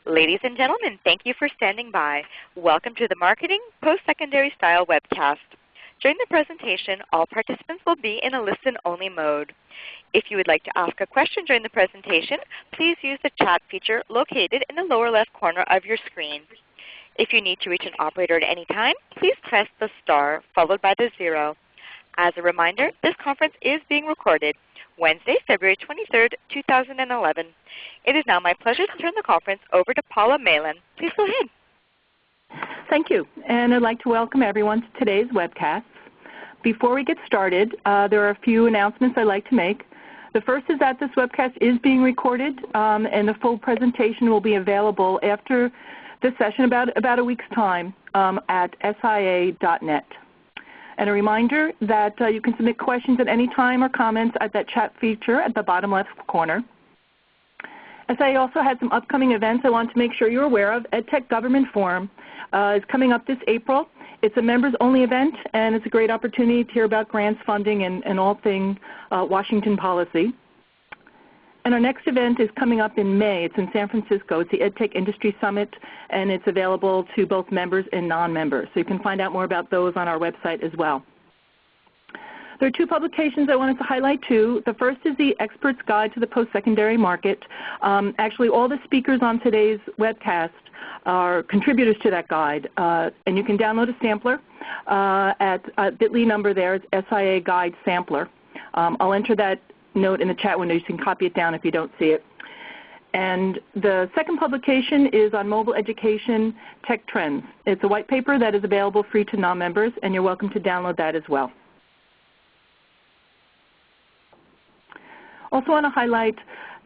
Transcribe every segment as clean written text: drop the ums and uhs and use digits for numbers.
Ladies and gentlemen, thank you for standing by. Welcome to the Marketing Postsecondary Style webcast. During the presentation, all participants will be in a listen-only mode. If you would like to ask a question during the presentation, please use the chat feature located in the lower left corner of your screen. If you need to reach an operator at any time, please press the star followed by the 0. As a reminder, this conference is being recorded Wednesday, February 23, 2011. It is now my pleasure to turn the conference over to Paula Malin. Please go ahead. Thank you, and I'd like to welcome everyone to today's webcast. Before we get started, there are a few announcements I'd like to make. The first is that this webcast is being recorded, and the full presentation will be available after this session about a week's time at SIIA.net. And a reminder that you can submit questions at any time or comments at that chat feature at the bottom left corner. SIIA also has some upcoming events I want to make sure you're aware of. EdTech Government Forum is coming up this April. It's a members-only event, and it's a great opportunity to hear about grants, funding, and all things Washington policy. And our next event is coming up in May. It's in San Francisco. It's the EdTech Industry Summit, and it's available to both members and non-members. So you can find out more about those on our website as well. There are two publications I wanted to highlight too. The first is the Expert's Guide to the Post-Secondary Market. Actually, all the speakers on today's webcast are contributors to that guide, and you can download a sampler at bit.ly number there. It's SIIA Guide Sampler. I'll enter that note in the chat window. You can copy it down if you don't see it. And the second publication is on mobile education tech trends. It's a white paper that is available free to non-members, and you're welcome to download that as well. Also want to highlight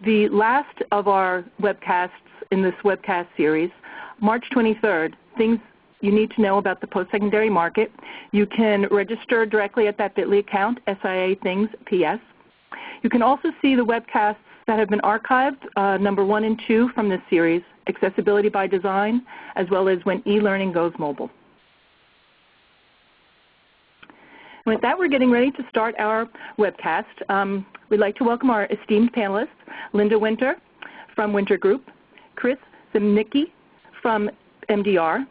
the last of our webcasts in this webcast series, March 23rd, Things You Need to Know About the Post-Secondary Market. You can register directly at that bit.ly account, SIIA Things PS. You can also see the webcasts that have been archived, number 1 and 2 from this series, Accessibility by Design, as well as When E-Learning Goes Mobile. And with that, we're getting ready to start our webcast. We'd like to welcome our esteemed panelists, Linda Winter from Winter Group, Chris Ziemnicki from MDR,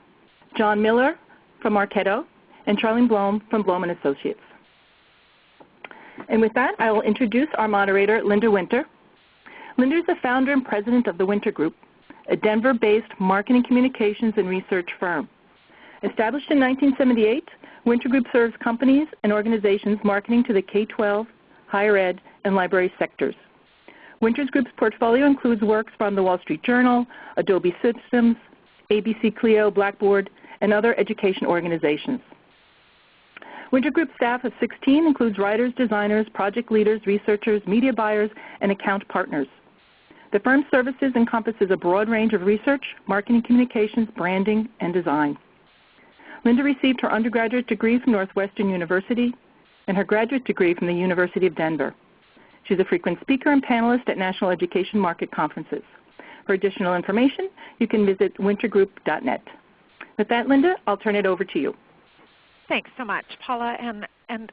John Miller from Marketo, and Charlene Bloom from Bloom & Associates. And with that, I will introduce our moderator, Linda Winter. Linda is the founder and president of the Winter Group, a Denver-based marketing communications and research firm. Established in 1978, Winter Group serves companies and organizations marketing to the K-12, higher ed, and library sectors. Winter Group's portfolio includes works from the Wall Street Journal, Adobe Systems, ABC Clio, Blackboard, and other education organizations. Winter Group staff of 16 includes writers, designers, project leaders, researchers, media buyers, and account partners. The firm's services encompasses a broad range of research, marketing communications, branding, and design. Linda received her undergraduate degree from Northwestern University and her graduate degree from the University of Denver. She's a frequent speaker and panelist at national education market conferences. For additional information, you can visit wintergroup.net. With that, Linda, I'll turn it over to you. Thanks so much, Paula, and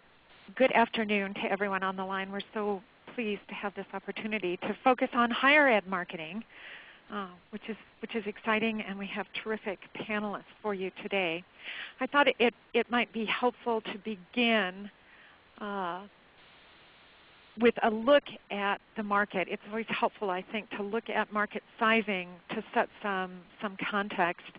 good afternoon to everyone on the line. We're so pleased to have this opportunity to focus on higher ed marketing, which is exciting, and we have terrific panelists for you today. I thought it might be helpful to begin with a look at the market. It's always helpful, I think, to look at market sizing to set some context.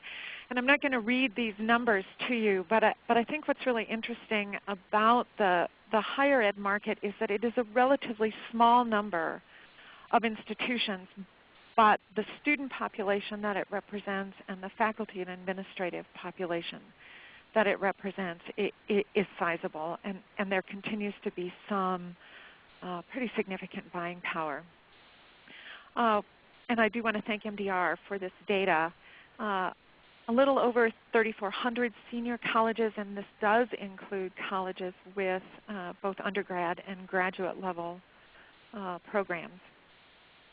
And I'm not going to read these numbers to you, but I think what's really interesting about the higher ed market is that it is a relatively small number of institutions, but the student population that it represents and the faculty and administrative population that it represents is sizable, and there continues to be some pretty significant buying power. And I do want to thank MDR for this data. A little over 3,400 senior colleges, and this does include colleges with both undergrad and graduate level programs.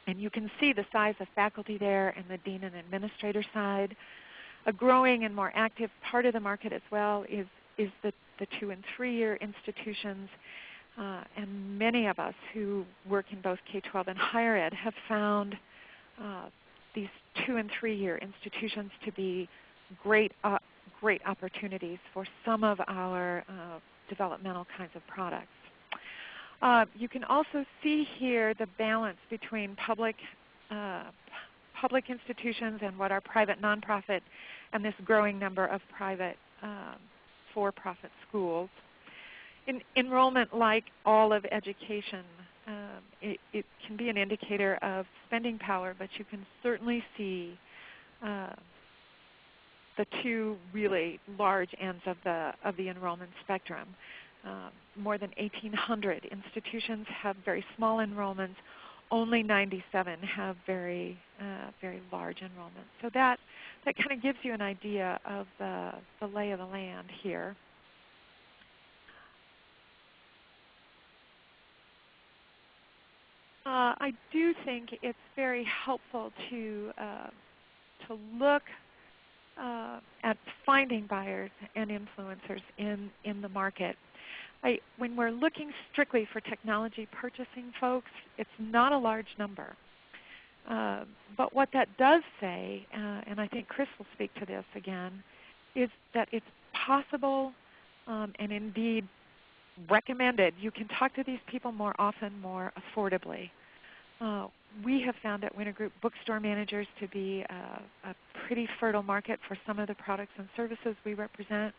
And you can see the size of faculty there and the dean and administrator side. A growing and more active part of the market as well is the 2- and 3-year institutions. And many of us who work in both K-12 and higher ed have found these 2- and 3-year institutions to be great opportunities for some of our developmental kinds of products. You can also see here the balance between public institutions and what are private nonprofit, and this growing number of private for-profit schools. Enrollment, like all of education, it can be an indicator of spending power, but you can certainly see the two really large ends of the enrollment spectrum. More than 1,800 institutions have very small enrollments. Only 97 have very large enrollments. So that kind of gives you an idea of the lay of the land here. I do think it's very helpful to look at finding buyers and influencers in the market. When we're looking strictly for technology purchasing folks, it's not a large number. But what that does say, and I think Chris will speak to this again, is that it's possible and indeed recommended. You can talk to these people more often, more affordably. We have found at Winter Group bookstore managers to be a pretty fertile market for some of the products and services we represent.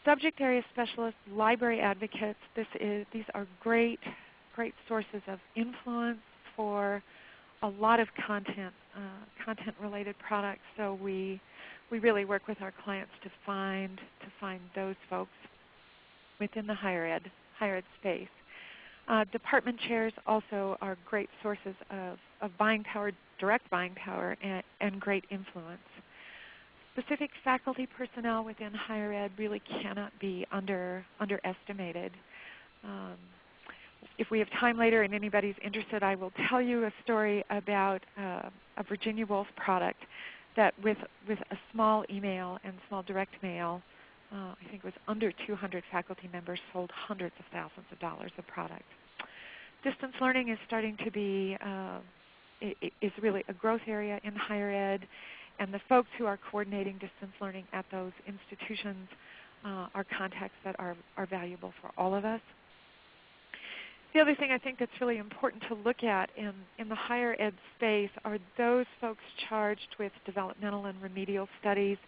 Subject area specialists, library advocates, these are great sources of influence for a lot of content-related products. So we really work with our clients to find those folks within the higher ed space. Department chairs also are great sources of buying power, direct buying power, and great influence. Specific faculty personnel within higher ed really cannot be underestimated. If we have time later and anybody's interested, I will tell you a story about a Virginia Woolf product that with a small email and small direct mail, I think it was under 200 faculty members sold hundreds of thousands of dollars of product. Distance learning is starting to be, is really a growth area in higher ed. And the folks who are coordinating distance learning at those institutions are contacts that are valuable for all of us. The other thing I think that's really important to look at in the higher ed space are those folks charged with developmental and remedial studies.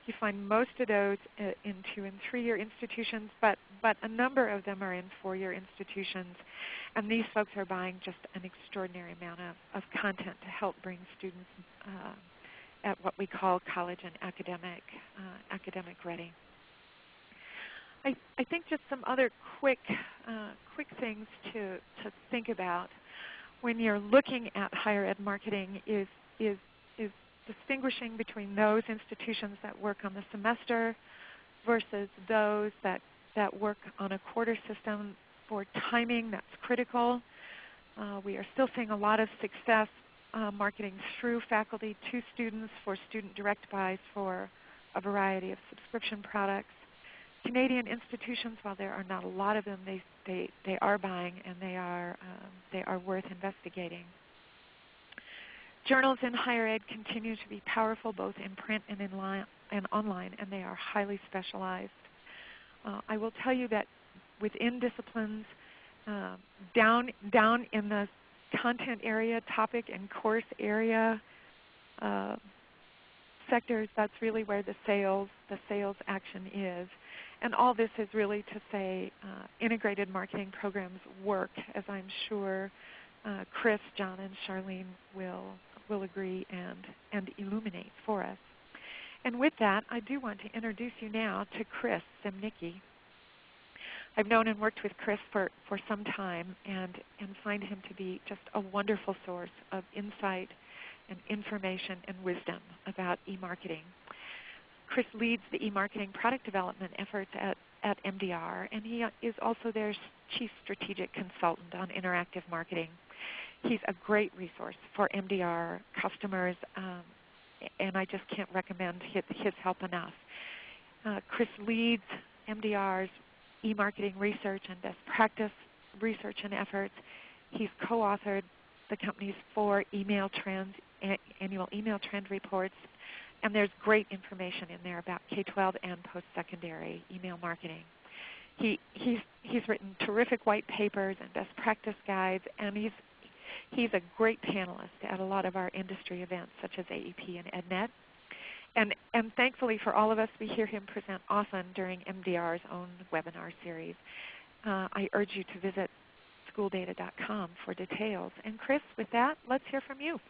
You find most of those in 2- and 3-year institutions, but a number of them are in 4-year institutions. And these folks are buying just an extraordinary amount of content to help bring students at what we call college and academic ready. I think just some other quick things to think about when you're looking at higher ed marketing is distinguishing between those institutions that work on the semester versus those that work on a quarter system. For timing, that's critical. We are still seeing a lot of success marketing through faculty to students for student direct buys for a variety of subscription products. Canadian institutions, while there are not a lot of them, they are buying, and they are worth investigating. Journals in higher ed continue to be powerful both in print and online, and they are highly specialized. I will tell you that within disciplines, down in the content area, topic and course area sectors, that's really where the sales action is. And all this is really to say integrated marketing programs work, as I'm sure Chris, John, and Charlene will agree and illuminate for us. And with that, I do want to introduce you now to Chris Ziemnicki. I've known and worked with Chris for some time and find him to be just a wonderful source of insight and information and wisdom about eMarketing. Chris leads the eMarketing product development efforts at MDR, and he is also their Chief Strategic Consultant on interactive marketing. He's a great resource for MDR customers, and I just can't recommend his help enough. Chris leads MDR's eMarketing research and best practice research and efforts. He's co-authored the company's 4 email trends annual email trend reports, and there's great information in there about K-12 and post-secondary email marketing. He's written terrific white papers and best practice guides, and he's a great panelist at a lot of our industry events such as AEP and EdNet. And thankfully for all of us, we hear him present often during MDR's own webinar series. I urge you to visit schooldata.com for details. And Chris, with that, let's hear from you.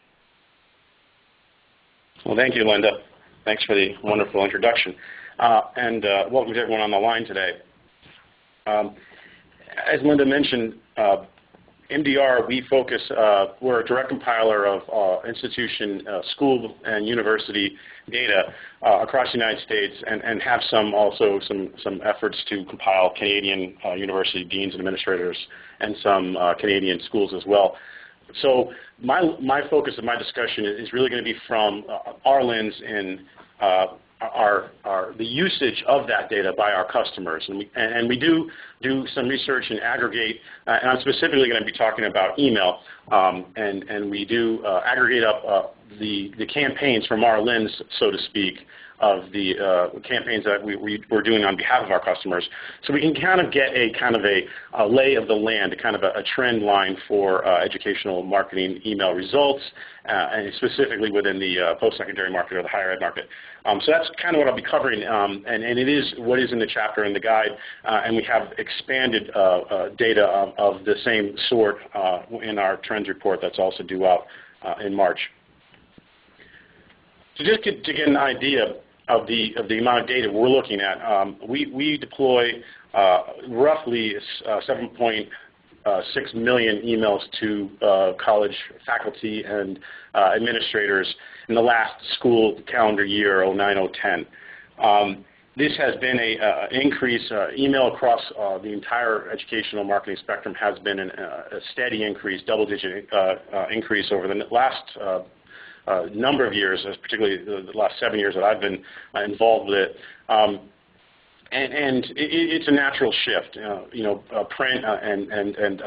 Well, thank you, Linda. Thanks for the wonderful introduction. And welcome to everyone on the line today. As Linda mentioned, MDR, we focus, we're a direct compiler of institution, school, and university data across the United States, and have some efforts to compile Canadian university deans and administrators and some Canadian schools as well. So my focus of my discussion is really going to be from our lens in the usage of that data by our customers. And we do some research and aggregate, and I'm specifically going to be talking about email, and we do aggregate up the campaigns from our lens, so to speak, of the campaigns that we're doing on behalf of our customers. So we can kind of get a lay of the land, kind of a trend line for educational marketing email results, and specifically within the post-secondary market or the higher ed market. So that's kind of what I'll be covering, and it is what is in the chapter in the guide, and we have expanded data of the same sort in our trends report that's also due out in March. So just to get an idea of the amount of data we're looking at, we deploy roughly 7.6 million emails to college faculty and administrators in the last school calendar year, 09-010. This has been an increase. Email across the entire educational marketing spectrum has been a steady increase, double-digit increase over the last number of years, particularly the last 7 years that I've been involved with it. And it's a natural shift. Print and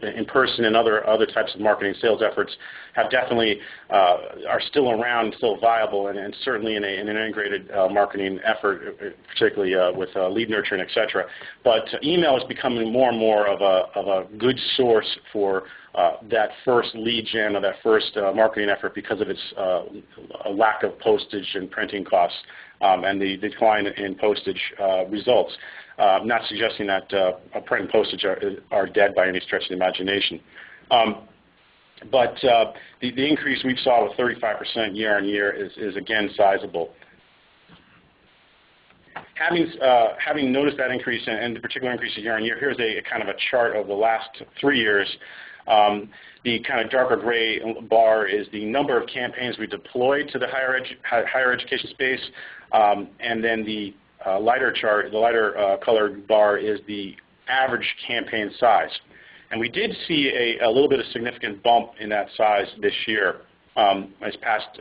in person and other types of marketing sales efforts have definitely are still around, still viable, and certainly in an integrated marketing effort, particularly with lead nurturing, et cetera. But email is becoming more and more of a good source for that first lead gen or that first marketing effort because of its lack of postage and printing costs and the decline in postage results. Not suggesting that print and postage are dead by any stretch of the imagination. But the increase we saw with 35% year on year is again sizable. Having noticed that increase and the particular increase year on year, here's a kind of a chart of the last 3 years. The kind of darker gray bar is the number of campaigns we deployed to the higher education space, and then the lighter colored bar is the average campaign size. And we did see a little bit of significant bump in that size this year. This past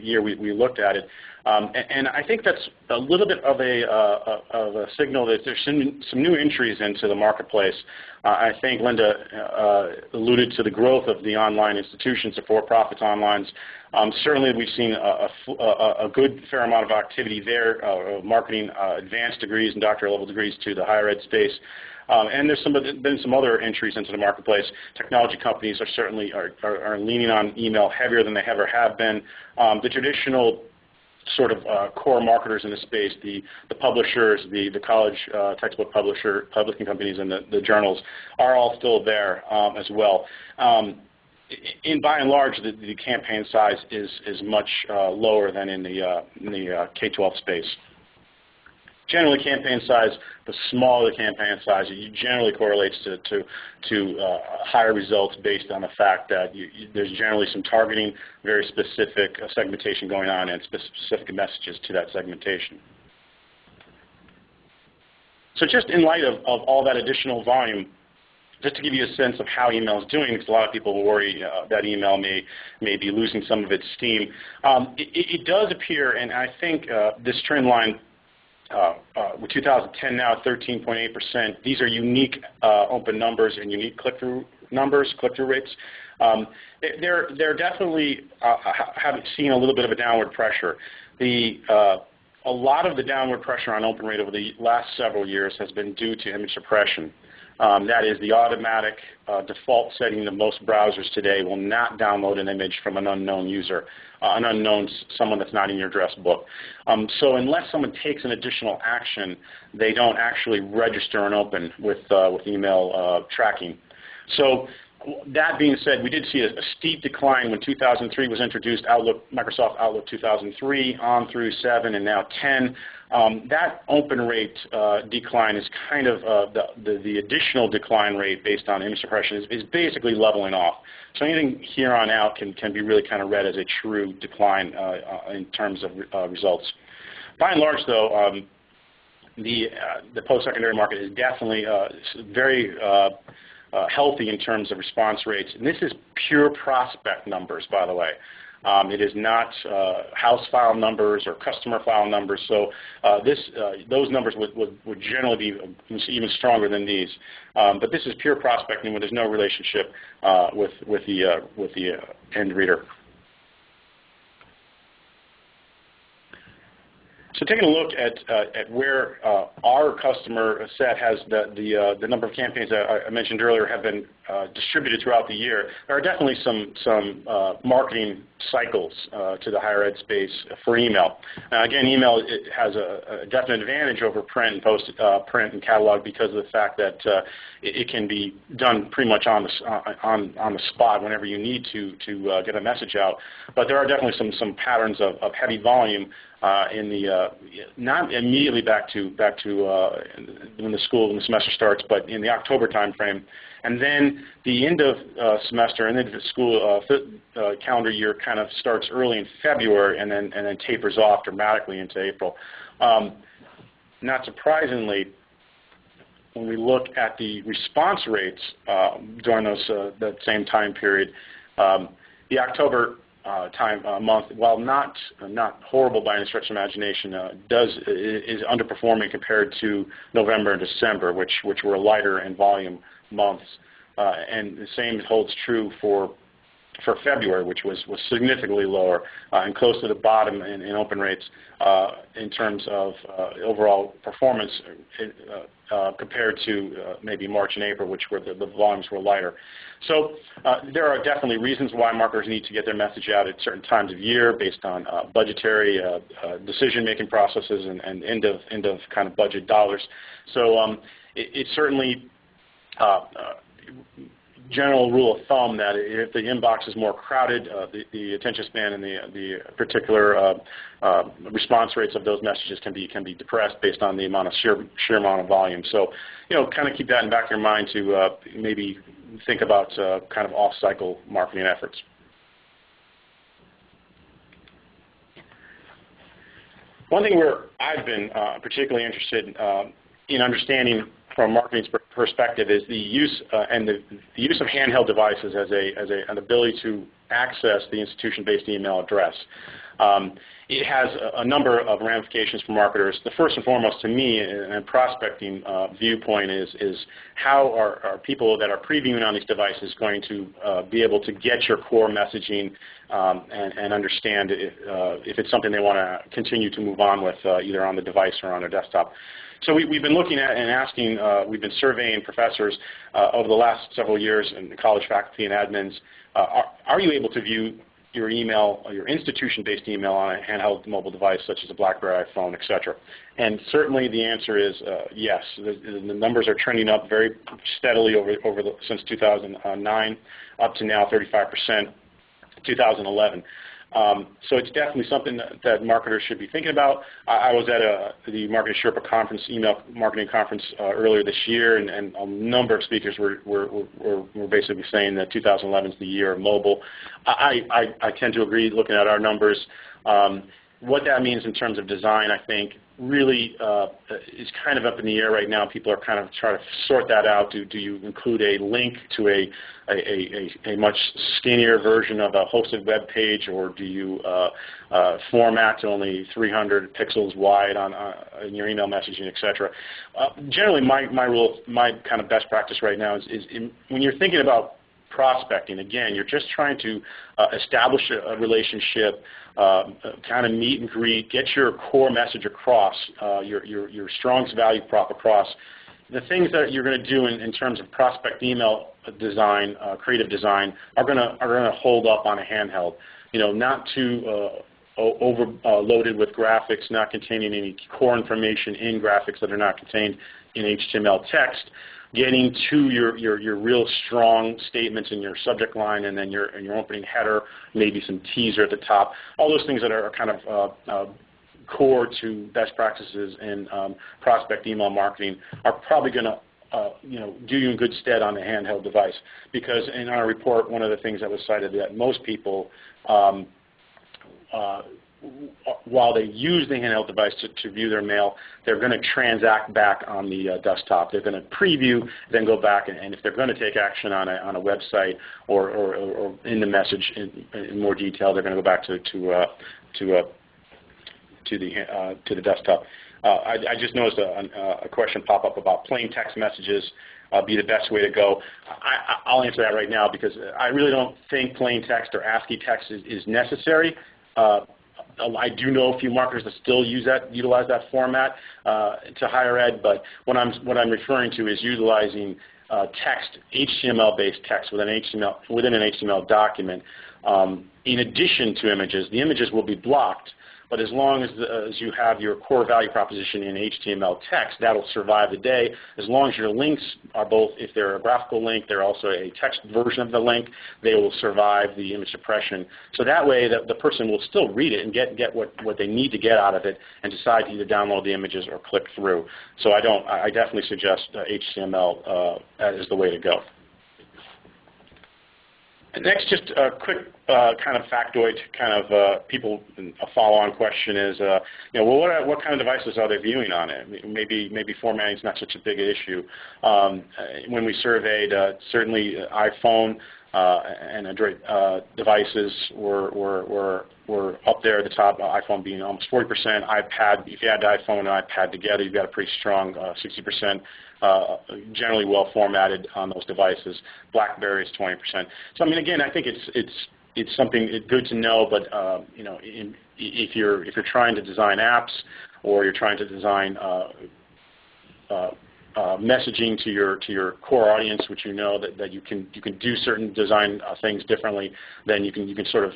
year we looked at it. And I think that's a little bit of a signal that there's some new entries into the marketplace. I think Linda alluded to the growth of the online institutions, the for-profits online. Certainly we've seen a good fair amount of activity there, marketing advanced degrees and doctoral level degrees to the higher ed space. And there's been some other entries into the marketplace. Technology companies are certainly are leaning on email heavier than they ever have been. The traditional sort of core marketers in the space, the publishers, the college textbook publishing companies, and the journals are all still there as well. By and large, the campaign size is much lower than in the K-12 space. Generally, campaign size, the smaller the campaign size, it generally correlates to higher results based on the fact that there's generally some targeting, very specific segmentation going on, and specific messages to that segmentation. So just in light of all that additional volume, just to give you a sense of how email is doing, because a lot of people worry that email may be losing some of its steam. It does appear, and I think this trend line, with 2010 now at 13.8%, these are unique open numbers and unique click-through numbers, click-through rates. They're definitely have seen a little bit of a downward pressure. A lot of the downward pressure on open rate over the last several years has been due to image suppression. That is the automatic default setting that most browsers today will not download an image from an unknown user, someone that's not in your address book. So unless someone takes an additional action, they don't actually register and open with email tracking. So that being said, we did see a steep decline when 2003 was introduced, Microsoft Outlook 2003 on through 7 and now 10. That open rate decline is kind of the additional decline rate based on image suppression is basically leveling off. So anything here on out can be really kind of read as a true decline in terms of results. By and large, though, the post-secondary market is definitely very healthy in terms of response rates. And this is pure prospect numbers, by the way. It is not house file numbers or customer file numbers. So those numbers would generally be even stronger than these. But this is pure prospecting when there's no relationship with the end reader. So taking a look at where our customer set has the number of campaigns that I mentioned earlier have been distributed throughout the year, there are definitely some marketing cycles to the higher ed space for email. Again, email has a definite advantage over print and catalog because of the fact that it can be done pretty much on the spot whenever you need to get a message out. But there are definitely some patterns of heavy volume in the not immediately back to when the semester starts, but in the October timeframe, and then the end of semester and then the school calendar year kind of starts early in February and then tapers off dramatically into April. Not surprisingly, when we look at the response rates during that same time period, the October month, while not horrible by any stretch of imagination, is underperforming compared to November and December, which were lighter in volume months, and the same holds true for February, which was significantly lower and close to the bottom in open rates in terms of overall performance compared to maybe March and April, which were the volumes were lighter. So there are definitely reasons why marketers need to get their message out at certain times of year based on budgetary decision-making processes and end of kind of budget dollars. So it's certainly general rule of thumb that if the inbox is more crowded, the attention span and the particular response rates of those messages can be depressed based on the amount of sheer amount of volume. So, kind of keep that in the back of your mind to maybe think about kind of off-cycle marketing efforts. One thing where I've been particularly interested in understanding from a marketing perspective is the use the use of handheld devices as an ability to access the institution-based email address. It has a number of ramifications for marketers. The first and foremost, to me, in a prospecting viewpoint, is how are people that are previewing on these devices going to be able to get your core messaging and understand if it's something they want to continue to move on with either on the device or on their desktop. So we've been looking at and asking, we've been surveying professors over the last several years and college faculty and admins, are you able to view your email, your institution-based email on a handheld mobile device such as a BlackBerry, iPhone, et cetera? And certainly the answer is yes. The numbers are trending up very steadily since 2009, up to now 35%, 2011. So it's definitely something that marketers should be thinking about. I was at the Marketing Sherpa conference, email marketing conference earlier this year, and a number of speakers were basically saying that 2011 is the year of mobile. I tend to agree looking at our numbers. What that means in terms of design, I think, really is kind of up in the air right now. People are kind of trying to sort that out. Do you include a link to a much skinnier version of a hosted web page, or do you format to only 300 pixels wide in your email messaging, et cetera? Generally, my kind of best practice right now is when you're thinking about prospecting. Again, you're just trying to establish a relationship, kind of meet and greet, get your core message across, your strongest value prop across. The things that you're going to do in terms of prospect email design, creative design, are going to hold up on a handheld. Not too overloaded with graphics, not containing any core information in graphics that are not contained in HTML text. Getting to your real strong statements in your subject line, and then your opening header, maybe some teaser at the top. All those things that are kind of core to best practices in prospect email marketing are probably going to do you in good stead on the handheld device. Because in our report, one of the things that was cited that most people, while they use the handheld device to view their mail, they're going to transact back on the desktop. They're going to preview, then go back, and if they're going to take action on a website or in the message in more detail, they're going to go back to the desktop. I just noticed a question pop up about plain text messages be the best way to go. I'll answer that right now because I really don't think plain text or ASCII text is necessary. I do know a few marketers that still utilize that format to higher ed, but what I'm referring to is utilizing text, HTML-based text within an HTML document. In addition to images, the images will be blocked. But as long as you have your core value proposition in HTML text, that'll survive the day. As long as your links are both, if they're a graphical link, they're also a text version of the link, they will survive the image suppression. So that way the person will still read it and get what they need to get out of it and decide to either download the images or click through. So I definitely suggest HTML as the way to go. Next, just a quick kind of factoid, kind of people, a follow-on question is, well, what kind of devices are they viewing on it? Maybe formatting is not such a big issue. When we surveyed, certainly iPhone and Android devices were up there at the top, iPhone being almost 40%, iPad, if you add the iPhone and iPad together, you've got a pretty strong 60%. Generally well formatted on those devices. BlackBerry is 20%. So I mean, again, I think it's something good to know. But if you're trying to design apps or you're trying to design messaging to your core audience, which you know that you can do certain design things differently, then you can sort of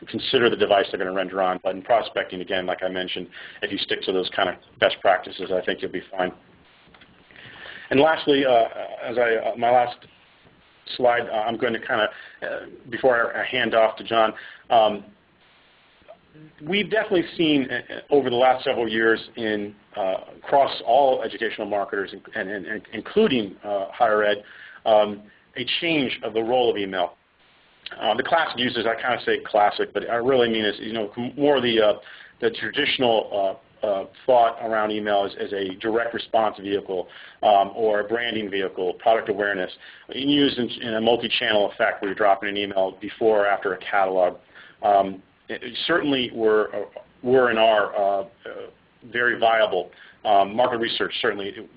consider the device they're going to render on. But in prospecting, again, like I mentioned, if you stick to those kind of best practices, I think you'll be fine. And lastly, my last slide, I'm going to kind of, before I hand off to John, we've definitely seen over the last several years across all educational marketers, and including higher ed, a change of the role of email. The classic uses, I kind of say classic, but I really mean is more the traditional thought around email as a direct response vehicle or a branding vehicle, product awareness, used in a multi-channel effect where you're dropping an email before or after a catalog. Certainly we're in our very viable market research. Certainly,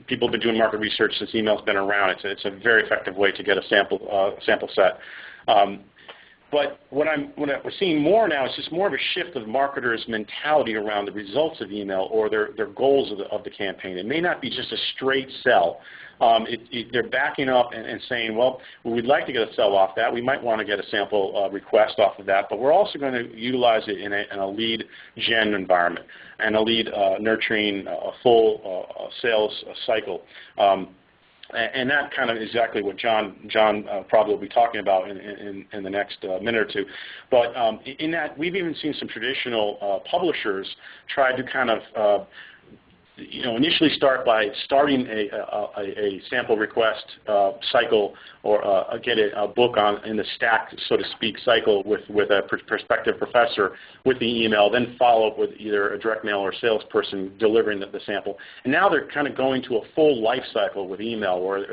people have been doing market research since email's been around. It's a very effective way to get a sample set. But what we're seeing more now is just more of a shift of marketers' mentality around the results of email or their goals of the campaign. It may not be just a straight sell. They're backing up and saying, well, we'd like to get a sell off that. We might want to get a sample request off of that, but we're also going to utilize it in a lead gen environment and a lead nurturing a full sales cycle. And that kind of exactly what John probably will be talking about in the next minute or two. But in that, we've even seen some traditional publishers try to kind of initially start by starting a sample request cycle or get a book in the stack, so to speak, cycle with a prospective professor with the email, then follow up with either a direct mail or salesperson delivering the sample. And now they're kind of going to a full life cycle with email where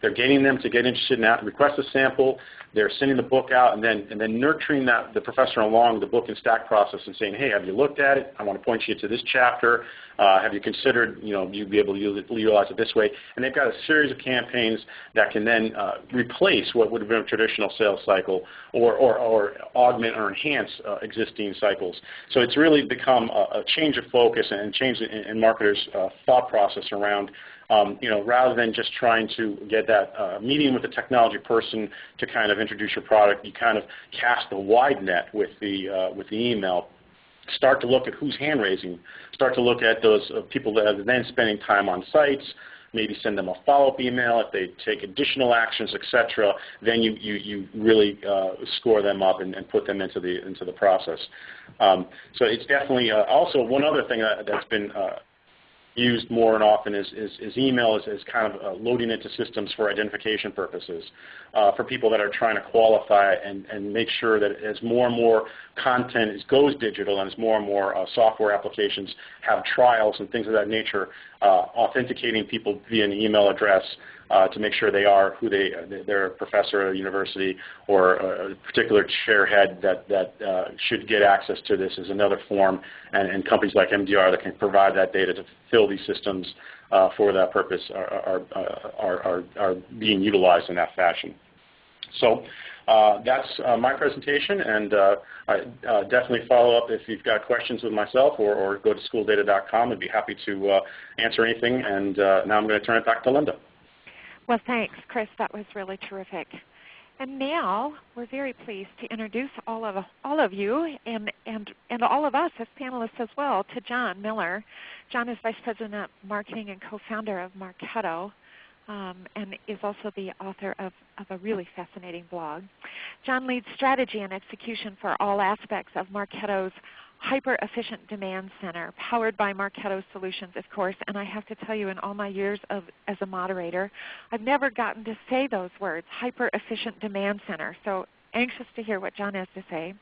they're getting them to get interested in that, request a sample, they're sending the book out, and then nurturing the professor along the book and stack process and saying, hey, have you looked at it? I want to point you to this chapter. Have you considered you'd be able to utilize it this way? And they've got a series of campaigns that can then replace what would have been a traditional sales cycle or augment or enhance existing cycles. So it's really become a change of focus and change in marketers' thought process around rather than just trying to get that meeting with the technology person to kind of introduce your product, you kind of cast a wide net with the email. Start to look at who's hand raising. Start to look at those people that are then spending time on sites. Maybe send them a follow-up email. If they take additional actions, etc., then you really score them up and put them into the process. So it's definitely also one other thing that's been used more and often is email as kind of loading into systems for identification purposes for people that are trying to qualify and make sure that as more and more content goes digital and as more and more software applications have trials and things of that nature, authenticating people via an email address to make sure they are who they're a professor at a university or a particular chair head that should get access to this is another form, and companies like MDR that can provide that data to fill these systems for that purpose are being utilized in that fashion. So that's my presentation, and I definitely follow up if you've got questions with myself or go to schooldata.com. I'd be happy to answer anything, and now I'm going to turn it back to Linda. Well, thanks, Chris. That was really terrific. And now we're very pleased to introduce all of you and all of us as panelists as well to John Miller. John is Vice President of Marketing and co-founder of Marketo, and is also the author of a really fascinating blog. John leads strategy and execution for all aspects of Marketo's hyper-efficient demand center, powered by Marketo Solutions, of course. And I have to tell you, in all my years as a moderator, I've never gotten to say those words, hyper-efficient demand center. So anxious to hear what John has to say.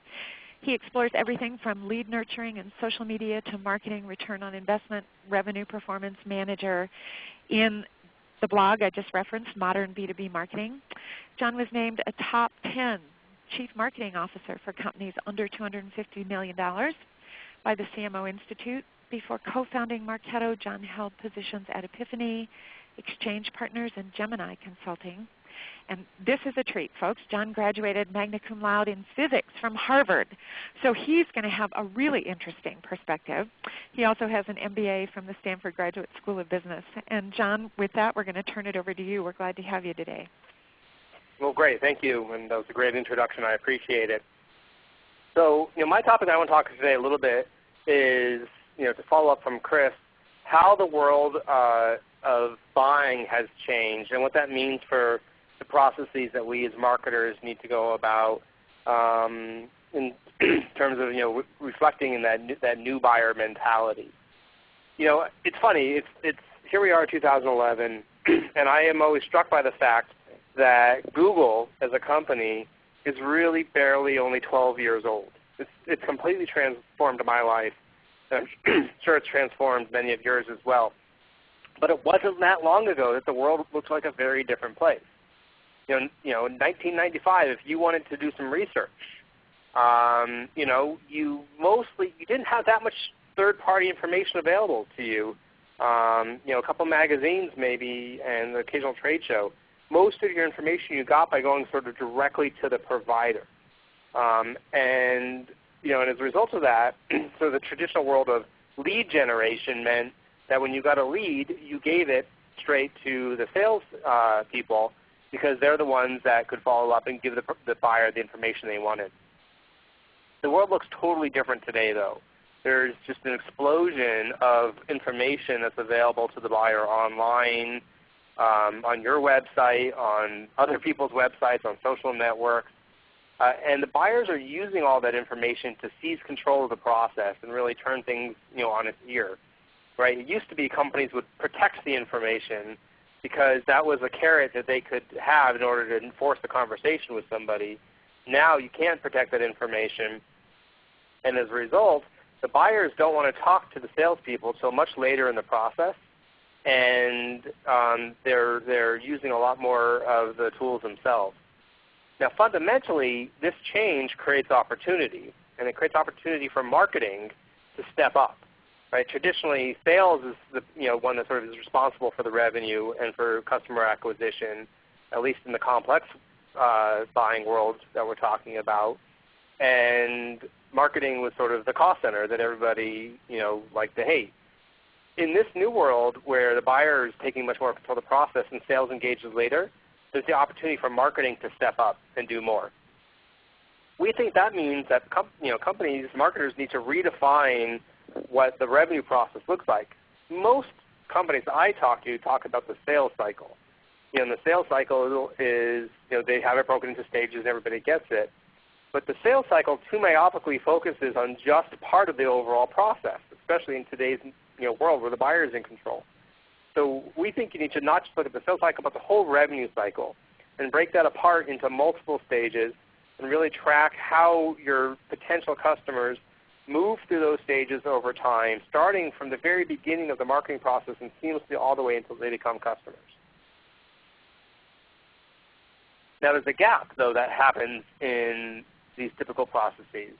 He explores everything from lead nurturing and social media to marketing, return on investment, revenue performance manager. In the blog I just referenced, Modern B2B Marketing, John was named a top 10 Chief Marketing Officer for companies under $250 million by the CMO Institute. Before co-founding Marketo, John held positions at Epiphany, Exchange Partners, and Gemini Consulting. And this is a treat, folks. John graduated magna cum laude in physics from Harvard. So he's going to have a really interesting perspective. He also has an MBA from the Stanford Graduate School of Business. And John, with that, we're going to turn it over to you. We're glad to have you today. Well, great. Thank you. And that was a great introduction. I appreciate it. So, my topic I want to talk to today a little bit is, to follow up from Chris, how the world of buying has changed and what that means for the processes that we as marketers need to go about in terms of, reflecting in that new buyer mentality. It's funny. It's here we are in 2011, and I am always struck by the fact that Google as a company is really barely only 12 years old. It's completely transformed my life. I'm sure it's transformed many of yours as well. But it wasn't that long ago that the world looked like a very different place. In 1995, if you wanted to do some research, you didn't have that much third-party information available to you. A couple magazines maybe and the occasional trade show. Most of your information you got by going sort of directly to the provider. And as a result of that, so the traditional world of lead generation meant that when you got a lead, you gave it straight to the sales people because they're the ones that could follow up and give the buyer the information they wanted. The world looks totally different today, though. There's just an explosion of information that's available to the buyer online, on your website, on other people's websites, on social networks. And the buyers are using all that information to seize control of the process and really turn things on its ear. Right? It used to be companies would protect the information because that was a carrot that they could have in order to enforce the conversation with somebody. Now you can't protect that information. And as a result, the buyers don't want to talk to the salespeople until much later in the process. And they're using a lot more of the tools themselves. Now, fundamentally, this change creates opportunity, and it creates opportunity for marketing to step up, Right? Traditionally, sales is the one that sort of is responsible for the revenue and for customer acquisition, at least in the complex buying world that we're talking about. And marketing was sort of the cost center that everybody liked to hate. In this new world where the buyer is taking much more control of the process and sales engages later, there's the opportunity for marketing to step up and do more. We think that means that companies, marketers need to redefine what the revenue process looks like. Most companies I talk to talk about the sales cycle. And the sales cycle is, they have it broken into stages and everybody gets it. But the sales cycle too myopically focuses on just part of the overall process, especially in today's world where the buyer is in control. So we think you need to not just look at the sales cycle, but the whole revenue cycle and break that apart into multiple stages and really track how your potential customers move through those stages over time, starting from the very beginning of the marketing process and seamlessly all the way until they become customers. Now there's a gap, though, that happens in these typical processes.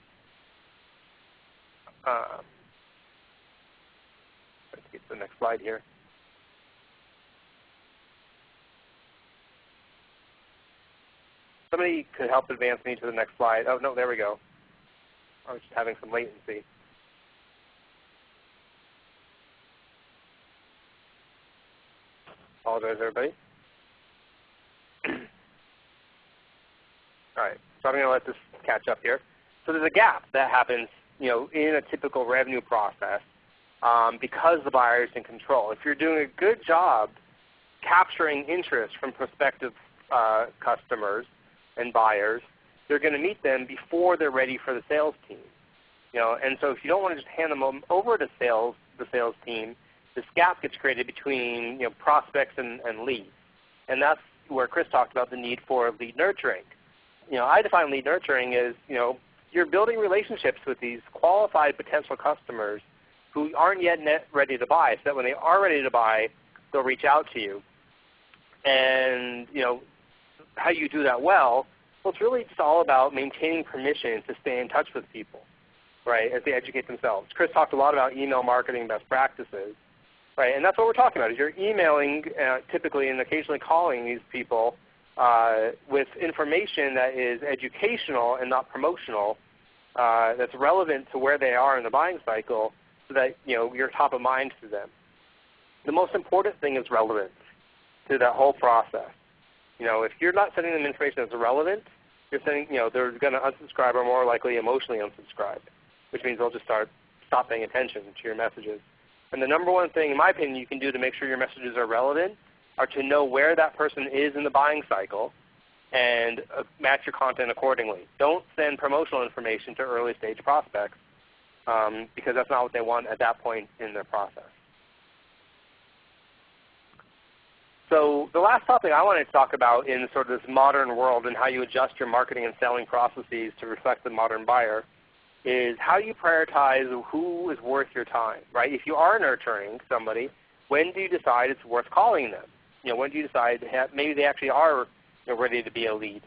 Let's get to the next slide here. Somebody could help advance me to the next slide. Oh, no, there we go. I was just having some latency. Apologize, everybody. All right, so I'm going to let this catch up here. So there's a gap that happens, in a typical revenue process because the buyer is in control. If you're doing a good job capturing interest from prospective customers and buyers, they're going to meet them before they're ready for the sales team. And so if you don't want to just hand them over to the sales team, this gap gets created between prospects and leads. And that's where Chris talked about the need for lead nurturing. I define lead nurturing as you're building relationships with these qualified potential customers who aren't yet ready to buy, so that when they are ready to buy, they'll reach out to you. And how you do that well, it's really just all about maintaining permission to stay in touch with people, right, as they educate themselves. Chris talked a lot about email marketing best practices, right, and that's what we're talking about. Is you're emailing typically and occasionally calling these people with information that is educational and not promotional, that's relevant to where they are in the buying cycle, so that you're top of mind to them. The most important thing is relevance to that whole process. If you're not sending them information that's relevant, you're sending, they're going to unsubscribe or more likely emotionally unsubscribe, which means they'll just stop paying attention to your messages. And the number one thing, in my opinion, you can do to make sure your messages are relevant are to know where that person is in the buying cycle and match your content accordingly. Don't send promotional information to early stage prospects because that's not what they want at that point in their process. So the last topic I wanted to talk about in sort of this modern world and how you adjust your marketing and selling processes to reflect the modern buyer is how you prioritize who is worth your time, right? If you are nurturing somebody, when do you decide it's worth calling them? When do you decide maybe they actually are ready to be a lead?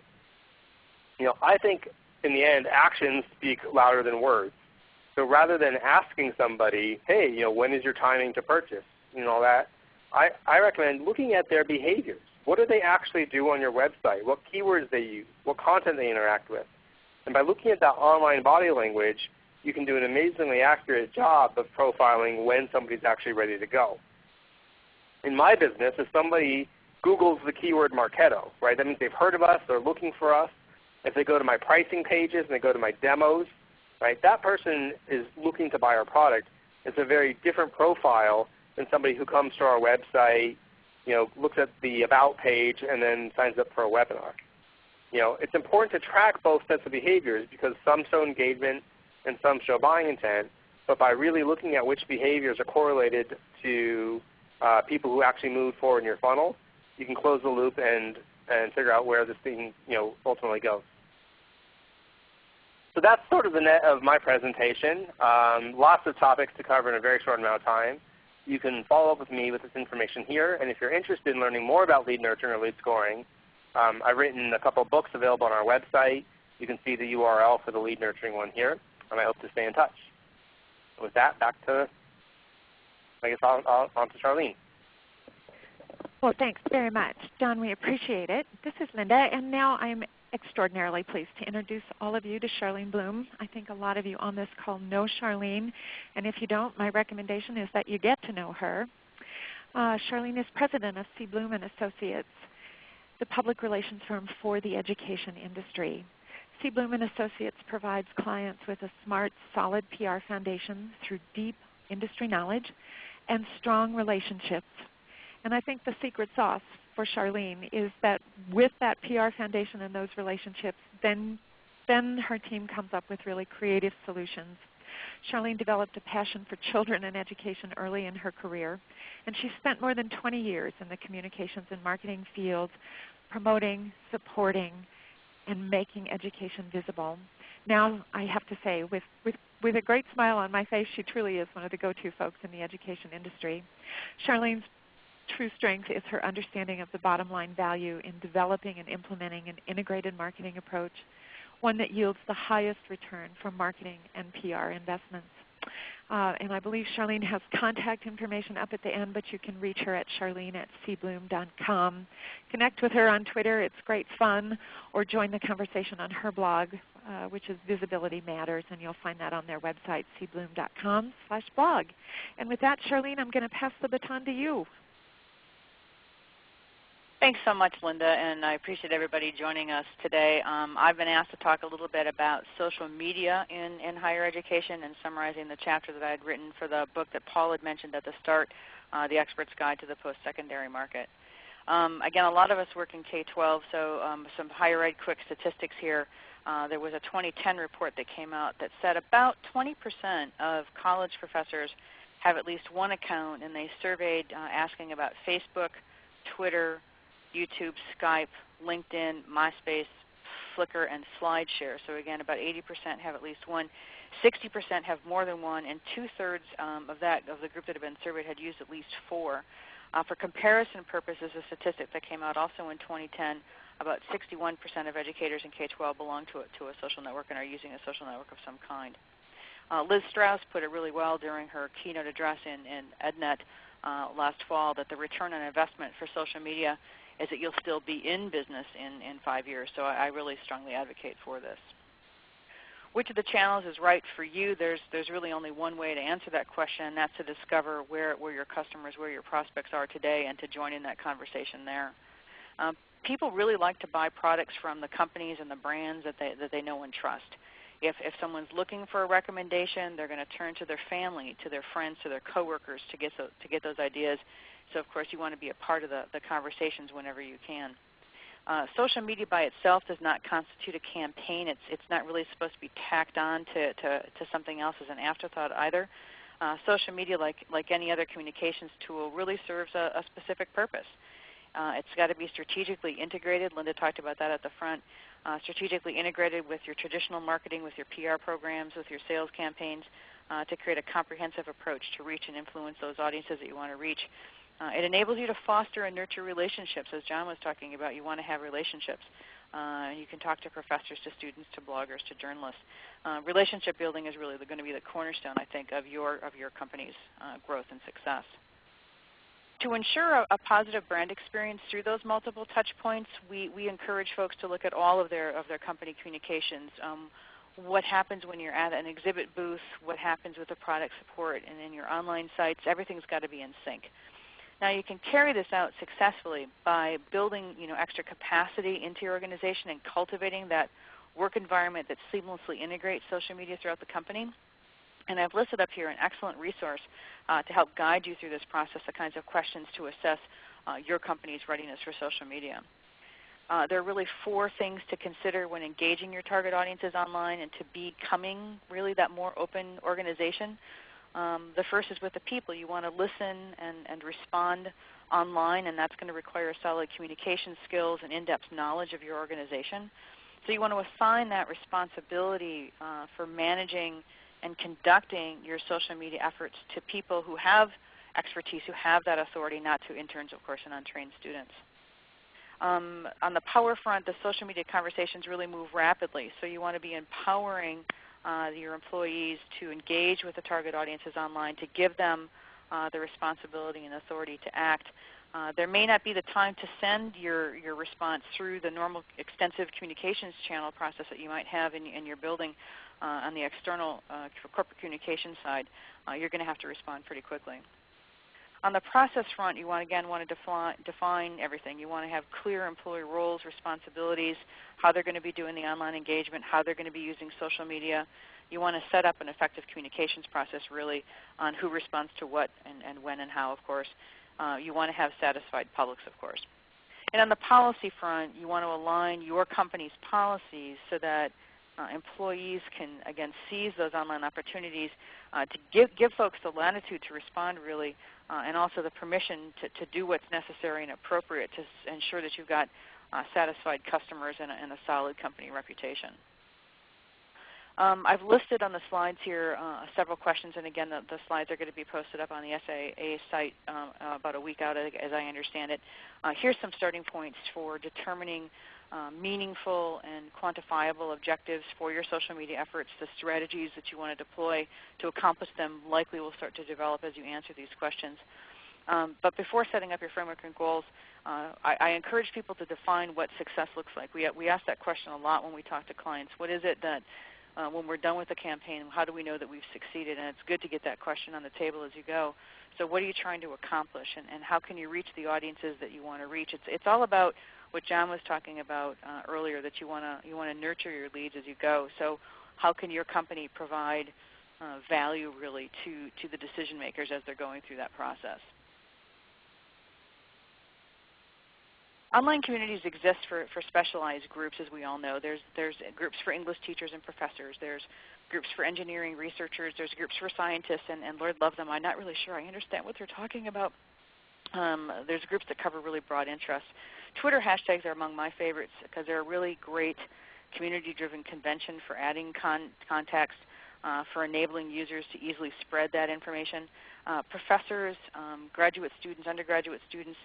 I think in the end, actions speak louder than words. So rather than asking somebody, hey, when is your timing to purchase, that, I recommend looking at their behaviors. What do they actually do on your website? What keywords they use? What content they interact with? And by looking at that online body language, you can do an amazingly accurate job of profiling when somebody's actually ready to go. In my business, if somebody Googles the keyword Marketo, right, that means they've heard of us, they're looking for us. If they go to my pricing pages and they go to my demos, right, that person is looking to buy our product. It's a very different profile than somebody who comes to our website, looks at the About page, and then signs up for a webinar. It's important to track both sets of behaviors because some show engagement and some show buying intent, but by really looking at which behaviors are correlated to people who actually move forward in your funnel, you can close the loop and figure out where this thing ultimately goes. So that's sort of the net of my presentation. Lots of topics to cover in a very short amount of time. You can follow up with me with this information here, and if you're interested in learning more about lead nurturing or lead scoring, I've written a couple of books available on our website. You can see the URL for the lead nurturing one here, and I hope to stay in touch. With that, back to I guess on to Charlene. Well, thanks very much, John. We appreciate it. This is Linda, and now I'm extraordinarily pleased to introduce all of you to Charlene Bloom. I think a lot of you on this call know Charlene, and if you don't, my recommendation is that you get to know her. Charlene is president of c.blohm and Associates, the public relations firm for the education industry. c.blohm and Associates provides clients with a smart, solid PR foundation through deep industry knowledge and strong relationships. And I think the secret sauce for Charlene is that with that PR foundation and those relationships, then her team comes up with really creative solutions. Charlene developed a passion for children and education early in her career, and she spent more than 20 years in the communications and marketing field promoting, supporting, and making education visible. Now, I have to say, with a great smile on my face, she truly is one of the go-to folks in the education industry. Charlene's true strength is her understanding of the bottom line value in developing and implementing an integrated marketing approach, one that yields the highest return from marketing and PR investments. And I believe Charlene has contact information up at the end, but you can reach her at charlene@cblohm.com. Connect with her on Twitter. It's great fun. Or join the conversation on her blog, which is Visibility Matters, and you'll find that on their website, cblohm.com/blog. And with that, Charlene, I'm going to pass the baton to you. Thanks so much, Linda, and I appreciate everybody joining us today. I've been asked to talk a little bit about social media in higher education and summarizing the chapter that I had written for the book that Paul had mentioned at the start, The Expert's Guide to the Post-Secondary Market. Again, a lot of us work in K-12, so some higher ed quick statistics here. There was a 2010 report that came out that said about 20% of college professors have at least one account, and they surveyed asking about Facebook, Twitter, YouTube, Skype, LinkedIn, MySpace, Flickr, and SlideShare. So again, about 80% have at least one. 60% have more than one, and 2/3 of the group that had been surveyed had used at least 4. For comparison purposes, a statistic that came out also in 2010, about 61% of educators in K-12 belong to a social network and are using a social network of some kind. Liz Strauss put it really well during her keynote address in EdNet last fall, that the return on investment for social media is that you'll still be in business in 5 years. So I really strongly advocate for this. Which of the channels is right for you? There's really only one way to answer that question, and that's to discover where your customers, where your prospects are today, and to join in that conversation there. People really like to buy products from the companies and the brands that they know and trust. If someone's looking for a recommendation, they're going to turn to their family, to their friends, to their coworkers to get those ideas. So of course you want to be a part of the conversations whenever you can. Social media by itself does not constitute a campaign. It's not really supposed to be tacked on to something else as an afterthought either. Social media, like any other communications tool, really serves a specific purpose. It's got to be strategically integrated. Linda talked about that at the front. Strategically integrated with your traditional marketing, with your PR programs, with your sales campaigns, to create a comprehensive approach to reach and influence those audiences that you want to reach. It enables you to foster and nurture relationships. As John was talking about, you want to have relationships. You can talk to professors, to students, to bloggers, to journalists. Relationship building is really going to be the cornerstone, I think, of your company's growth and success. To ensure a positive brand experience through those multiple touch points, we encourage folks to look at all of their company communications. What happens when you're at an exhibit booth, what happens with the product support, and in your online sites, everything's got to be in sync. Now you can carry this out successfully by building extra capacity into your organization and cultivating that work environment that seamlessly integrates social media throughout the company. And I've listed up here an excellent resource to help guide you through this process, the kinds of questions to assess your company's readiness for social media. There are really 4 things to consider when engaging your target audiences online and to becoming really that more open organization. The first is with the people. You want to listen and respond online, and that's going to require solid communication skills and in-depth knowledge of your organization. So you want to assign that responsibility for managing and conducting your social media efforts to people who have expertise, who have that authority, not to interns, of course, and untrained students. On the power front, the social media conversations really move rapidly, so you want to be empowering your employees to engage with the target audiences online, to give them the responsibility and authority to act. There may not be the time to send your response through the normal extensive communications channel process that you might have in your building on the external corporate communication side. You're going to have to respond pretty quickly. On the process front, you want to define everything. You want to have clear employee roles, responsibilities, how they're going to be doing the online engagement, how they're going to be using social media. You want to set up an effective communications process really on who responds to what and when and how, of course. You want to have satisfied publics, of course. And on the policy front, you want to align your company's policies so that employees can, again, seize those online opportunities to give folks the latitude to respond really, and also the permission to do what's necessary and appropriate to ensure that you've got satisfied customers and a solid company reputation. I've listed on the slides here several questions, and again, the slides are going to be posted up on the SIIA site about a week out, as I understand it. Here's some starting points for determining meaningful and quantifiable objectives for your social media efforts. The strategies that you want to deploy to accomplish them likely will start to develop as you answer these questions. But before setting up your framework and goals, I encourage people to define what success looks like. We ask that question a lot when we talk to clients. What is it that when we're done with the campaign, how do we know that we've succeeded? And it's good to get that question on the table as you go. So what are you trying to accomplish, and how can you reach the audiences that you want to reach? It's all about what John was talking about earlier, that you want to nurture your leads as you go. So how can your company provide value really to the decision makers as they're going through that process? Online communities exist for specialized groups, as we all know. There's groups for English teachers and professors. There's groups for engineering researchers. There's groups for scientists, and Lord love them. I'm not really sure I understand what they're talking about. There's groups that cover really broad interests. Twitter hashtags are among my favorites because they're a really great community-driven convention for adding context, for enabling users to easily spread that information. Professors, graduate students, undergraduate students,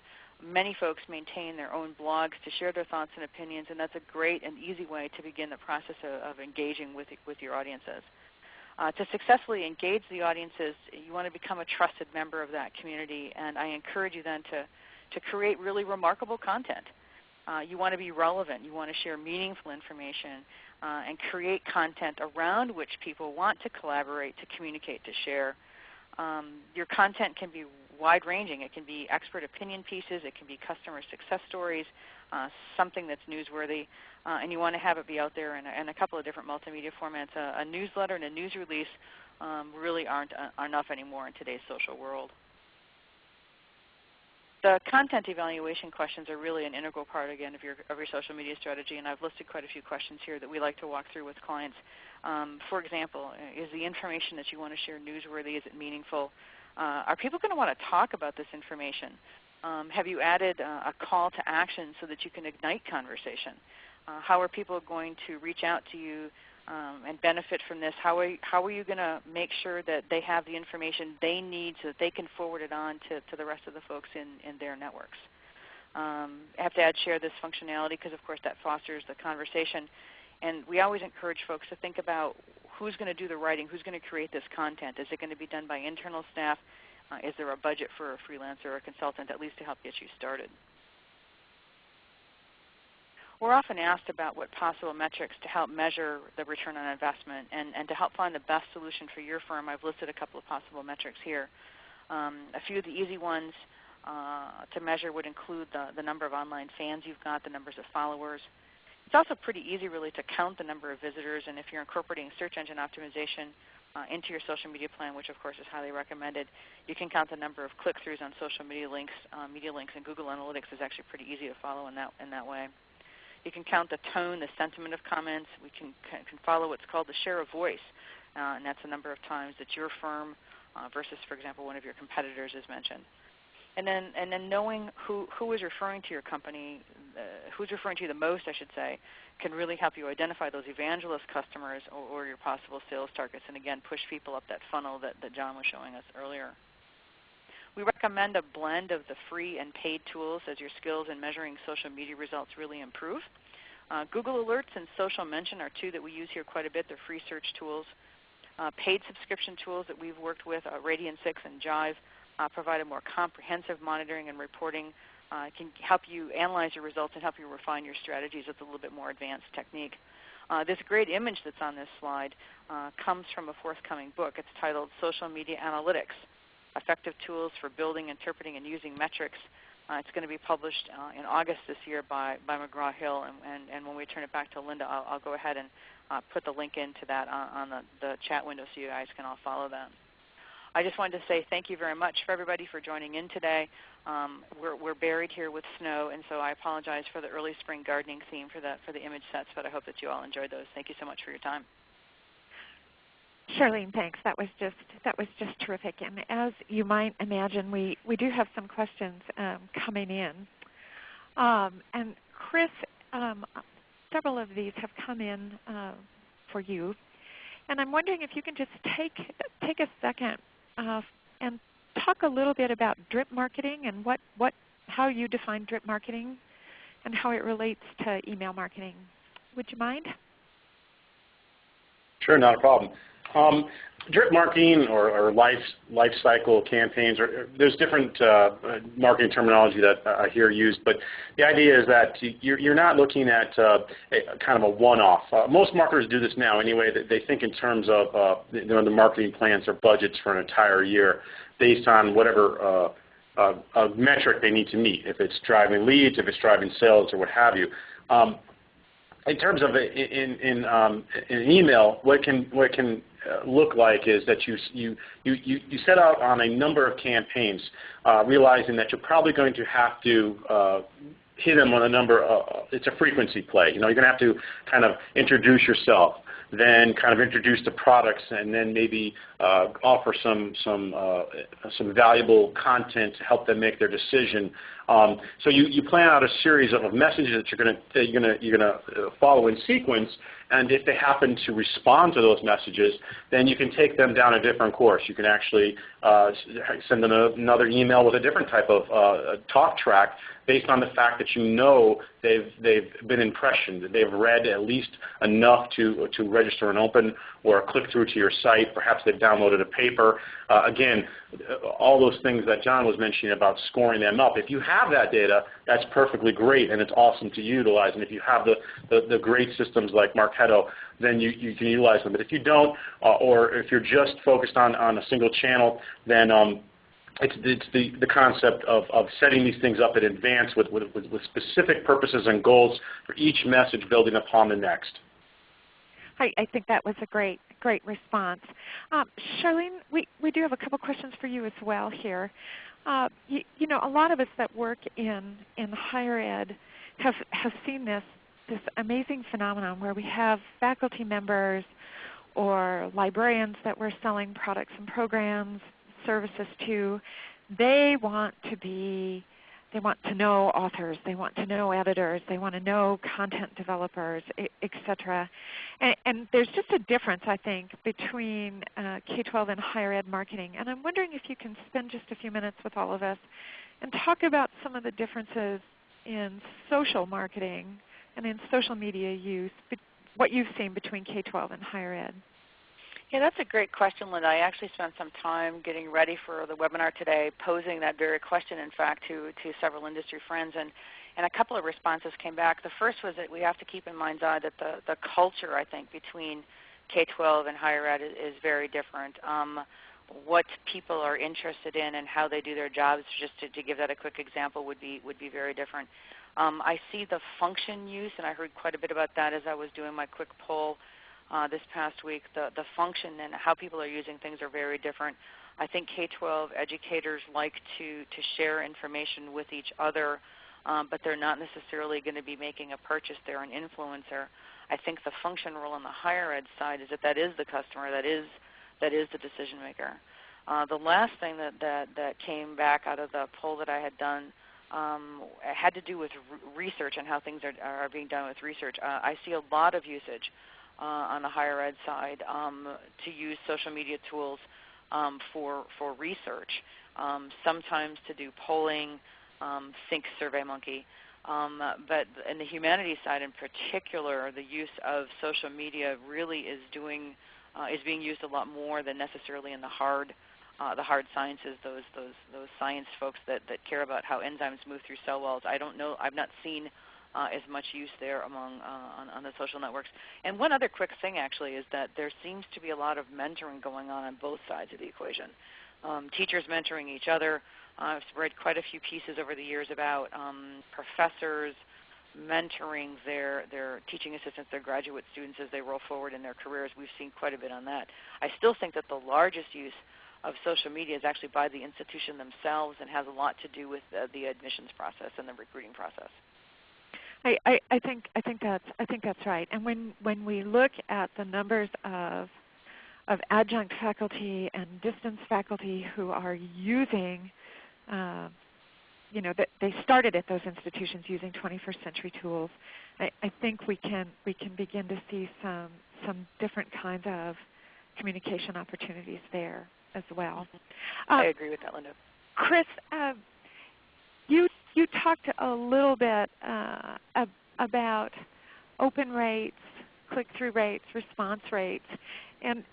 many folks maintain their own blogs to share their thoughts and opinions, and that's a great and easy way to begin the process of engaging with your audiences. To successfully engage the audiences, you want to become a trusted member of that community, and I encourage you then to create really remarkable content. You want to be relevant. You want to share meaningful information and create content around which people want to collaborate, to communicate, to share. Your content can be wide-ranging. It can be expert opinion pieces. It can be customer success stories, something that's newsworthy, and you want to have it be out there in a couple of different multimedia formats. A newsletter and a news release really aren't enough anymore in today's social world. The content evaluation questions are really an integral part, again, of your social media strategy, and I've listed quite a few questions here that we like to walk through with clients. For example, is the information that you want to share newsworthy? Is it meaningful? Are people going to want to talk about this information? Have you added a call to action so that you can ignite conversation? How are people going to reach out to you and benefit from this? How are you going to make sure that they have the information they need so that they can forward it on to the rest of the folks in their networks? I have to add share this functionality because, of course, that fosters the conversation. And we always encourage folks to think about who's going to do the writing, who's going to create this content. Is it going to be done by internal staff? Is there a budget for a freelancer or a consultant, at least to help get you started? We're often asked about what possible metrics to help measure the return on investment, and to help find the best solution for your firm, I've listed a couple of possible metrics here. A few of the easy ones to measure would include the number of online fans you've got, the numbers of followers. It's also pretty easy really to count the number of visitors, and if you're incorporating search engine optimization into your social media plan, which of course is highly recommended, you can count the number of click-throughs on social media links, and Google Analytics is actually pretty easy to follow in that way. You can count the tone, the sentiment of comments. We can follow what's called the share of voice, and that's the number of times that your firm versus, for example, one of your competitors is mentioned. And then knowing who is referring to your company, who's referring to you the most, I should say, can really help you identify those evangelist customers or your possible sales targets, and again, push people up that funnel that John was showing us earlier. We recommend a blend of the free and paid tools as your skills in measuring social media results really improve. Google Alerts and Social Mention are two that we use here quite a bit. They're free search tools. Paid subscription tools that we've worked with, Radian6 and Jive, provide a more comprehensive monitoring and reporting. It can help you analyze your results and help you refine your strategies with a little bit more advanced technique. This great image that's on this slide comes from a forthcoming book. It's titled Social Media Analytics, Effective Tools for Building, Interpreting, and Using Metrics. It's going to be published in August this year by McGraw-Hill, and when we turn it back to Linda, I'll go ahead and put the link into that on the chat window so you guys can all follow that. I just wanted to say thank you very much for everybody for joining in today. We're buried here with snow, and so I apologize for the early spring gardening theme for the image sets, but I hope that you all enjoyed those. Thank you so much for your time. Charlene, thanks. That was just terrific. And as you might imagine, we do have some questions coming in. And Chris, several of these have come in for you, and I'm wondering if you can just take a second and talk a little bit about drip marketing and how you define drip marketing and how it relates to email marketing. Would you mind? Sure, not a problem. Drip marketing or life cycle campaigns, there's different marketing terminology that I hear used, but the idea is that you're not looking at kind of a one-off. Most marketers do this now anyway. They think in terms of the marketing plans or budgets for an entire year based on whatever metric they need to meet, if it's driving leads, if it's driving sales, or what have you. In terms of in email, what can look like is that you set out on a number of campaigns, realizing that you're probably going to have to hit them on a number. It's a frequency play. You're going to have to kind of introduce yourself, then kind of introduce the products, and then maybe offer some valuable content to help them make their decision. So you plan out a series of messages that you're going to follow in sequence, and if they happen to respond to those messages, then you can take them down a different course. You can actually send them another email with a different type of talk track based on the fact that they've been impressioned, they've read at least enough to register and open or click through to your site. Perhaps they've downloaded a paper. Again, all those things that John was mentioning about scoring them up. If you have that data, that's perfectly great, and it's awesome to utilize. And if you have the great systems like Marketo, then you can utilize them. But if you don't, or if you're just focused on a single channel, then it's the concept of setting these things up in advance with specific purposes and goals for each message building upon the next. I think that was a great response. Charlene, we do have a couple questions for you as well here. A lot of us that work in higher ed have seen this amazing phenomenon where we have faculty members or librarians that we're selling products and programs, services to. They want to know authors, they want to know editors, they want to know content developers, etc. And there's just a difference, I think, between K-12 and higher ed marketing. And I'm wondering if you can spend just a few minutes with all of us and talk about some of the differences in social marketing and in social media use, what you've seen between K-12 and higher ed. Yeah, that's a great question, Linda. I actually spent some time getting ready for the webinar today, posing that very question, in fact, to several industry friends, and a couple of responses came back. The first was that we have to keep in mind's eye that the culture, I think, between K-12 and higher ed is very different. What people are interested in and how they do their jobs, just to give that a quick example, would be very different. I see the function use, and I heard quite a bit about that as I was doing my quick poll this past week. The function and how people are using things are very different. I think K-12 educators like to share information with each other, but they're not necessarily going to be making a purchase. They're an influencer. I think the function role on the higher ed side is that is the customer, that is the decision maker. The last thing that came back out of the poll that I had done had to do with research and how things are being done with research. I see a lot of usage on the higher ed side to use social media tools for research, sometimes to do polling, think SurveyMonkey. But in the humanities side in particular, the use of social media really is being used a lot more than necessarily in the hard the hard sciences, those science folks that care about how enzymes move through cell walls. I don't know. I've not seen as much use there among on the social networks. And one other quick thing actually is that there seems to be a lot of mentoring going on both sides of the equation. Teachers mentoring each other. I've read quite a few pieces over the years about professors mentoring their teaching assistants, their graduate students as they roll forward in their careers. We've seen quite a bit on that. I still think that the largest use of social media is actually by the institution themselves and has a lot to do with the admissions process and the recruiting process. I think that's right. And when we look at the numbers of adjunct faculty and distance faculty who are using, they started at those institutions using 21st century tools, I think we can begin to see some different kinds of communication opportunities there as well. I agree with that, Linda. Chris, you talked a little bit about open rates, click-through rates, response rates, and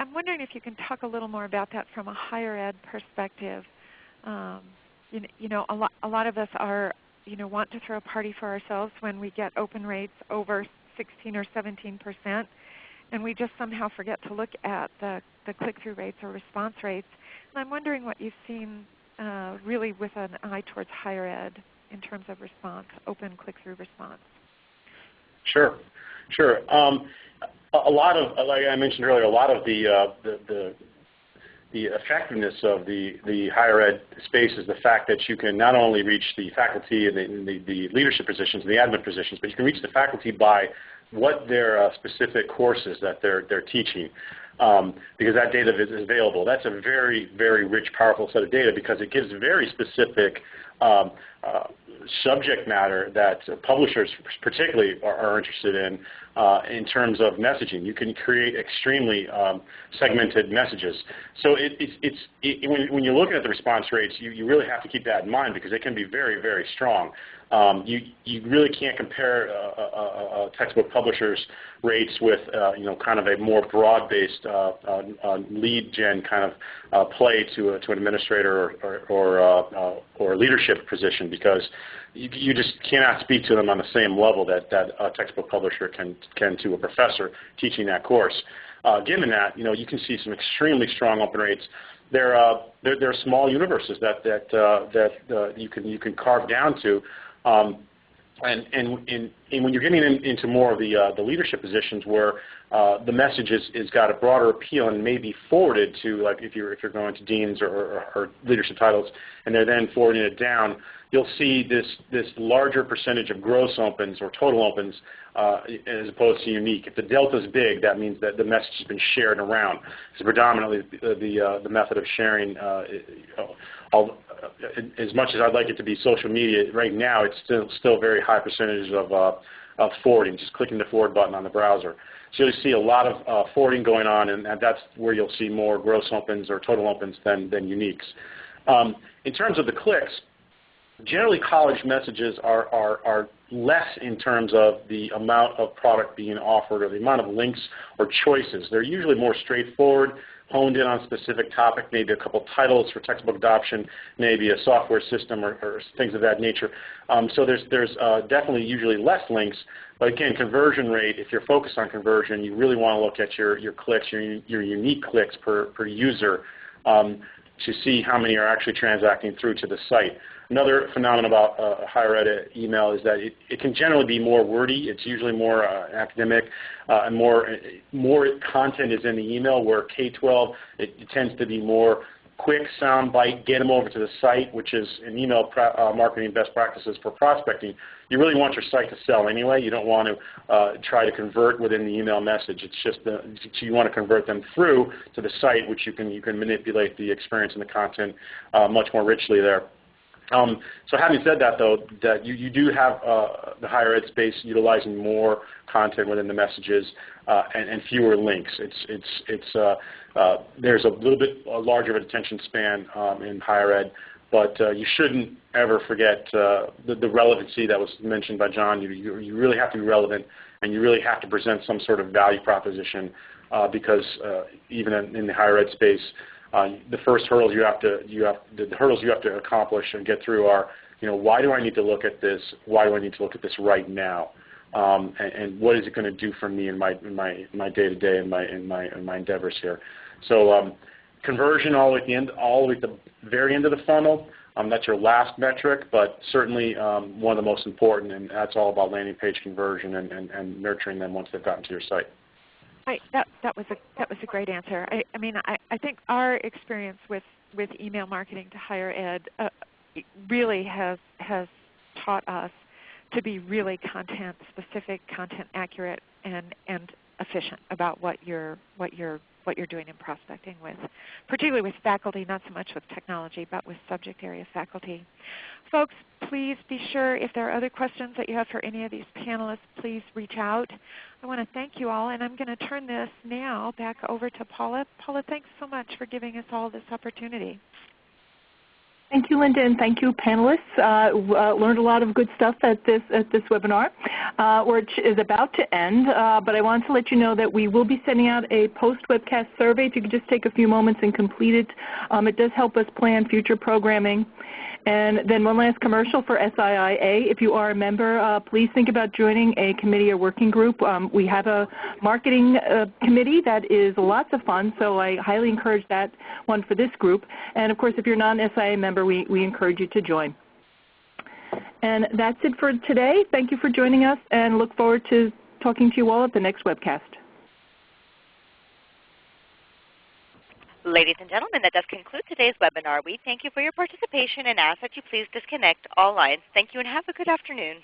I'm wondering if you can talk a little more about that from a higher ed perspective. A lot of us want to throw a party for ourselves when we get open rates over 16 or 17%, and we just somehow forget to look at the click-through rates or response rates. And I'm wondering what you've seen really with an eye towards higher ed in terms of response, open click-through response. Sure. A lot of, like I mentioned earlier, a lot of the effectiveness of the higher ed space is the fact that you can not only reach the faculty and the leadership positions and the admin positions, but you can reach the faculty by what their specific courses that they're teaching. Because that data is available. That's a very, very rich, powerful set of data because it gives very specific subject matter that publishers particularly are interested in terms of messaging. You can create extremely segmented messages. So when you're looking at the response rates, you really have to keep that in mind because it can be very, very strong. You really can't compare a textbook publisher's rates with kind of a more broad-based lead gen kind of play to an administrator or leadership position because you just cannot speak to them on the same level that a textbook publisher can to a professor teaching that course. Given that, you can see some extremely strong open rates. They're small universes that you can carve down to. And when you're getting into more of the leadership positions where the message is got a broader appeal and may be forwarded to, like if you're going to deans or leadership titles, and they're then forwarding it down, you'll see this larger percentage of gross opens or total opens as opposed to unique. If the delta is big, that means that the message has been shared around. So predominantly the method of sharing, as much as I'd like it to be social media, right now it's still very high percentage of forwarding, just clicking the forward button on the browser. So you'll see a lot of forwarding going on, and that's where you'll see more gross opens or total opens than uniques. In terms of the clicks, generally college messages are less in terms of the amount of product being offered or the amount of links or choices. They're usually more straightforward, honed in on a specific topic, maybe a couple titles for textbook adoption, maybe a software system or things of that nature. So there's definitely usually less links. But again, conversion rate, if you're focused on conversion, you really want to look at your clicks, your unique clicks per user to see how many are actually transacting through to the site. Another phenomenon about higher ed email is that it can generally be more wordy. It's usually more academic and more content is in the email, where K-12, it tends to be more quick, sound bite, get them over to the site, which is an email marketing best practices for prospecting. You really want your site to sell anyway. You don't want to try to convert within the email message. It's just you want to convert them through to the site, which you can manipulate the experience and the content much more richly there. So having said that, though, that you do have the higher ed space utilizing more content within the messages and fewer links. There's a little bit larger of an attention span in higher ed, but you shouldn't ever forget the relevancy that was mentioned by John. You really have to be relevant, and you really have to present some sort of value proposition because even in the higher ed space, the first hurdles the hurdles you have to accomplish and get through are, why do I need to look at this? Why do I need to look at this right now? And what is it going to do for me in my day-to-day and my endeavors here? So conversion all the way at the very end of the funnel. That's your last metric, but certainly one of the most important, and that's all about landing page conversion and nurturing them once they've gotten to your site. That was a great answer. I think our experience with email marketing to higher ed really has taught us to be really content specific, content accurate, and efficient about what you're doing in prospecting with, particularly with faculty, not so much with technology, but with subject area faculty. Folks, please be sure if there are other questions that you have for any of these panelists, please reach out. I want to thank you all, and I'm going to turn this now back over to Paula. Paula, thanks so much for giving us all this opportunity. Thank you, Linda, and thank you, panelists. Learned a lot of good stuff at this webinar, which is about to end. But I want to let you know that we will be sending out a post-webcast survey. If you could just take a few moments and complete it. It does help us plan future programming. And then one last commercial for SIIA. If you are a member, please think about joining a committee or working group. We have a marketing committee that is lots of fun, so I highly encourage that one for this group. And of course, if you're not an SIIA member, we encourage you to join. And that's it for today. Thank you for joining us, and look forward to talking to you all at the next webcast. Ladies and gentlemen, that does conclude today's webinar. We thank you for your participation and ask that you please disconnect all lines. Thank you and have a good afternoon.